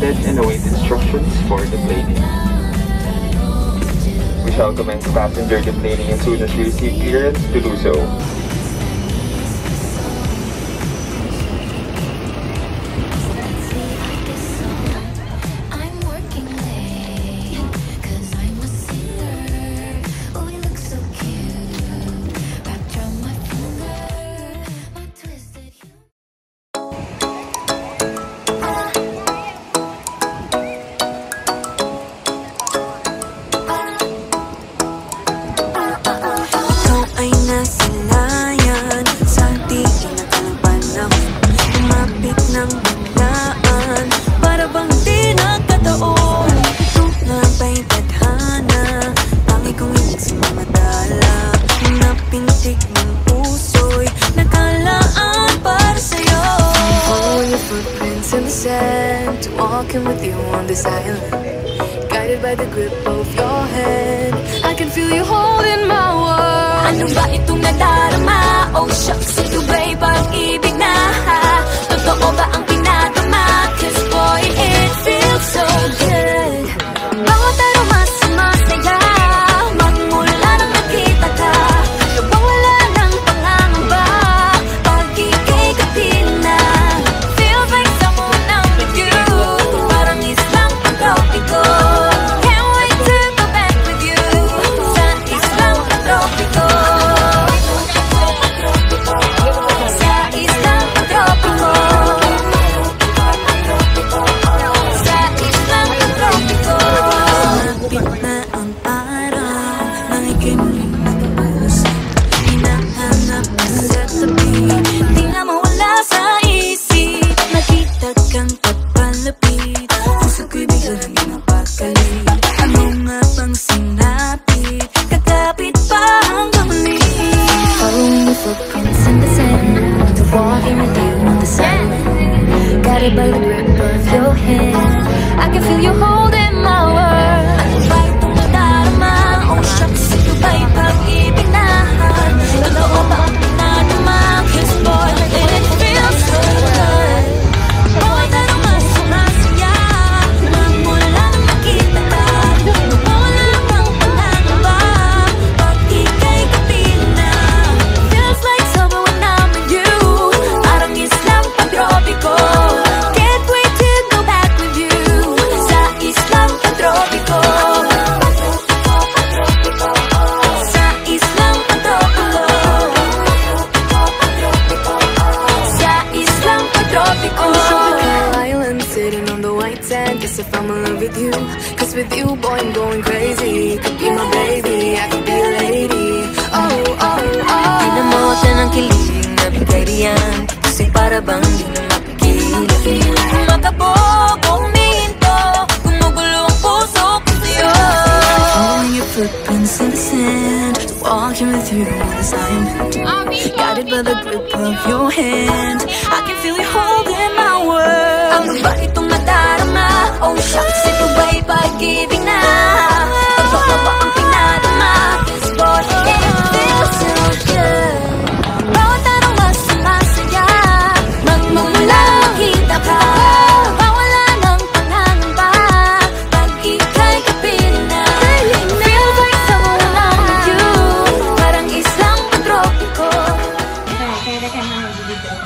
seated and await instructions for deplaning. We shall commence passenger deplaning as soon as we receive clearance to do so. Walking with you on this island, guided by the grip of your hand. I can feel you holding my world. Ano ba itong nadarama? Oh shucks, ito ba'y pag-ibig na? Totoo ba ang pinadama? 'Cause boy, it feels so good. Bawat aroma sumasaya, magmula nang nakita ka. Lubang wala ng pangangamba, pag ika'y kapiling na. Feels like someone I'm with you. Parang islang pag-tropiko. Can't wait to go back with you. Sa islang pag-tropiko. Sa islang pag-tropiko. Sa islang pag-tropiko. Malapit na ang araw, nakikinig na puso. Hinahanap ka sa tabi, di na mawala sa isip. Nakita kang papalapit, puso ko'y biglang napakalit. Ano nga bang sinapit, kakapit pa hanggang muli. Following your footprints in the sand, walking with you on the silent, guided by the grip of your hand. I can feel you holding my world. Ano ba itong nadarama? Oh shucks, ito ba'y pag-ibig na? Totoo ba ang pinadama? 'Cause boy, it feels so good. Bawat aroma sumasaya, magmula nang nakita ka. Nawawala kang pangangamba, pag ika'y kapiling na. Feels like summer when I'm with you. Parang islang pag-tropiko. Can't wait to go back with you. Sa islang pag-tropiko. Sa islang pag-tropiko. Sa islang pag-tropiko. On the tropical island, sitting on the white sand, guess if I'm in love with you. 'Cause with you, boy, I'm going crazy. Could be my baby, I could be a lady. Oh, oh, oh. Pinamotan ng kilig na bigay riyan, kasi para bang di na mapigil. Kumakabog, huminto, gumugulo ang puso ko sa'yo. Following your footprints in the sand, walking with you on this island, guided by the grip of your hand. I can feel you holding my world. Ano ba itong nadarama? Oh shucks, ito ba'y pag-ibig na? Totoo ba ang pinadama? 'Cause boy, it feels so good. Bawat aroma sumasaya, magmumula makita ka. Mawala ng pangangamba, pag ika'y kapiling na. Feels like someone I'm with you. Parang islang pag-tropiko. Kaya ka na magbibigay.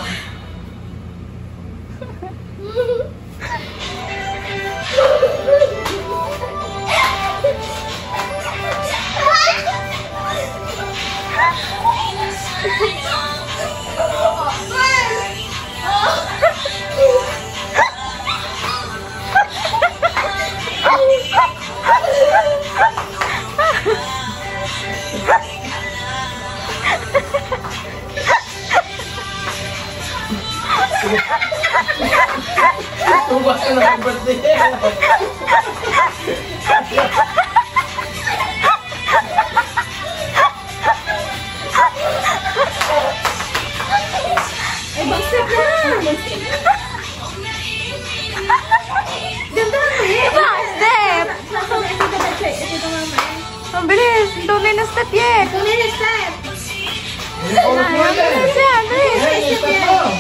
Tubas ka na ang birthday. Ay, bagsak na! Ganda rin! Ibang step! Ito mamaya. Ang bilis! Don't need a step yet! Don't need a step! Ang bilis yan! Bilis!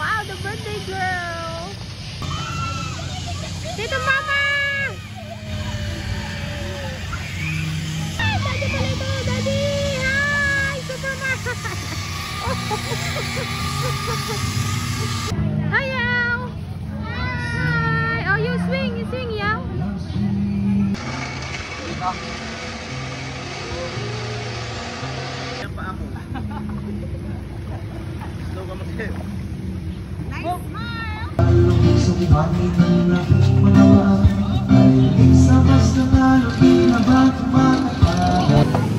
Wow, the birthday girl! Tito Mama! Ay, Daddy pala ito! Daddy! Hi! Super Mama! Hi, Yaw! Hi! Oh, you swing, Yaw! Yan pa ako. Slow ka mag-step. Nice smile! Sumihanin ng aking mga ay isa mas nanalo na bago matapagan.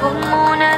Huwag muna